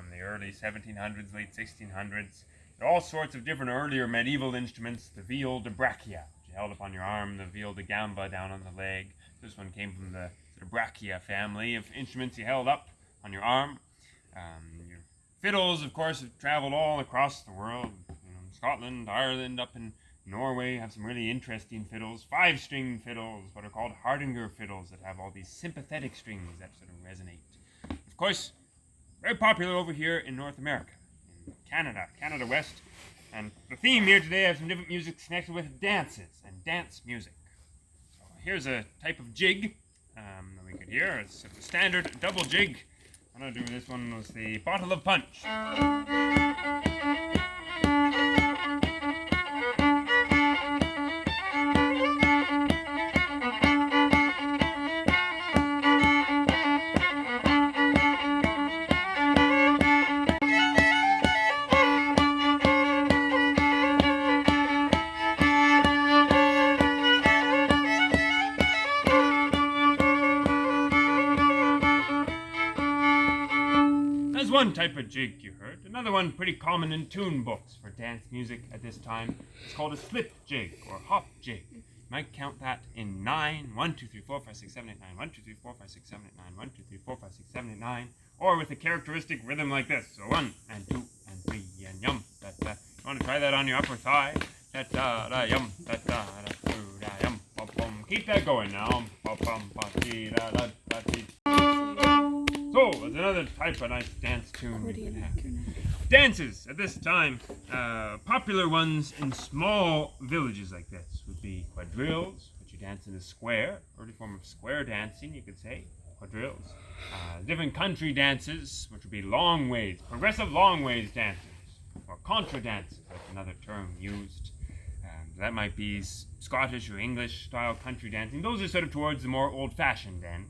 from the early 1700s, late 1600s. All sorts of different earlier medieval instruments. The viol de brachia, which you held up on your arm, the viol de gamba down on the leg. This one came from the sort of brachia family of instruments you held up on your arm. Your fiddles, of course, have traveled all across the world. Scotland, Ireland, up in Norway have some really interesting fiddles. 5-string fiddles, what are called Hardanger fiddles, that have all these sympathetic strings that sort of resonate. Of course, very popular over here in North America, in Canada West. And the theme here today, I have some different music connected with dances and dance music. So here's a type of jig that we could hear. It's a standard double jig. What I do with this one was the bottle of punch. That's one type of jig you heard. Another one pretty common in tune books for dance music at this time is called a slip jig or hop jig. You might count that in 9, 1, 2, 3, 4, 5, 6, 7, 8, 9, 1, 2, 3, 4, 5, 6, 7, 8, 9, 1, 2, 3, 4, 5, 6, 7, 8, 9, or with a characteristic rhythm like this. So 1 and 2 and 3 and yum da da. You want to try that on your upper thigh? Da da da yum da da da da yum bum bum. Keep that going now. Bum bum ba dee da da da dee. So, there's another type of nice dance tune we could have. Dances at this time, popular ones in small villages like this would be quadrilles, which you dance in a square, early form of square dancing, you could say, quadrilles. Different country dances, which would be long ways, progressive long ways dances, or contra dances, that's another term used. That might be Scottish or English style country dancing. Those are sort of towards the more old-fashioned end.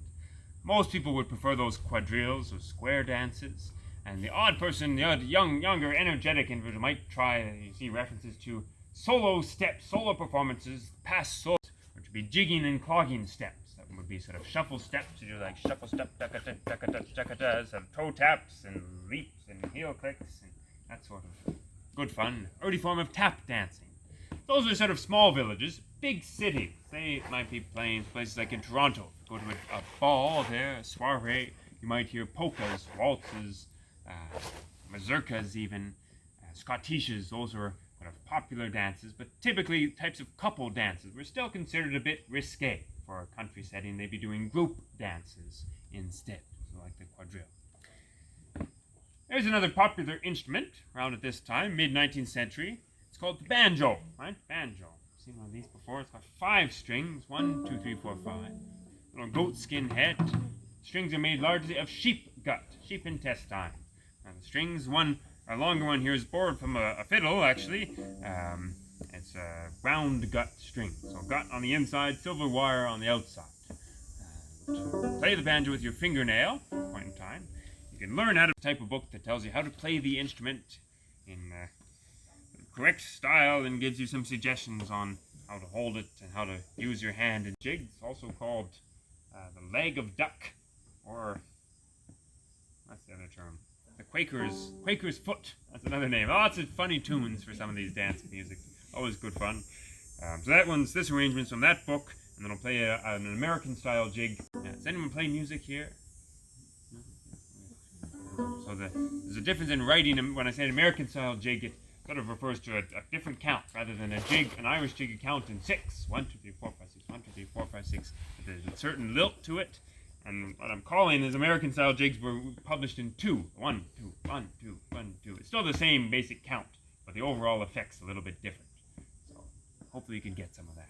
Most people would prefer those quadrilles or square dances. And the odd person, the odd younger, energetic individual might try, you see references to solo steps, solo performances, past solos, which would be jigging and clogging steps. That would be sort of shuffle steps, you do like shuffle step, dakata, some toe taps and leaps and heel clicks and that sort of good fun. Early form of tap dancing. Those are sort of small villages. Big cities, they might be playing places like in Toronto. Go to a ball there, a soiree, you might hear polkas, waltzes, mazurkas even, schottisches. Those were kind of popular dances, but typically types of couple dances were still considered a bit risque for a country setting. They'd be doing group dances instead, so like the quadrille. There's another popular instrument around at this time, mid-19th century. It's called the banjo, right? Banjo. Seen one of these before. It's got 5 strings, 1, 2, 3, 4, 5. Little goat skin head. Strings are made largely of sheep gut, sheep intestine. And the strings, a longer one here is borrowed from a fiddle, actually. It's a round gut string. So gut on the inside, silver wire on the outside. To play the banjo with your fingernail at a point in time, you can learn how to type a book that tells you how to play the instrument in correct style and gives you some suggestions on how to hold it and how to use your hand in jig. It's also called the leg of duck, or what's the other term? The Quaker's foot. That's another name. Lots of funny tunes for some of these dance music. Always good fun. So this arrangement's from that book, and then I'll play an American style jig. Does anyone play music here? So there's a difference in writing. When I say an American style jig, it sort of refers to a different count rather than a jig. An Irish jig, a count in 6. 1, 2, 3, 4, 5, 6. 1, 2, 3, 4, 5, 6. There's a certain lilt to it. And what I'm calling is American style jigs were published in 2. 1, 2, 1, 2, 1, 2. It's still the same basic count, but the overall effect's a little bit different. So hopefully you can get some of that.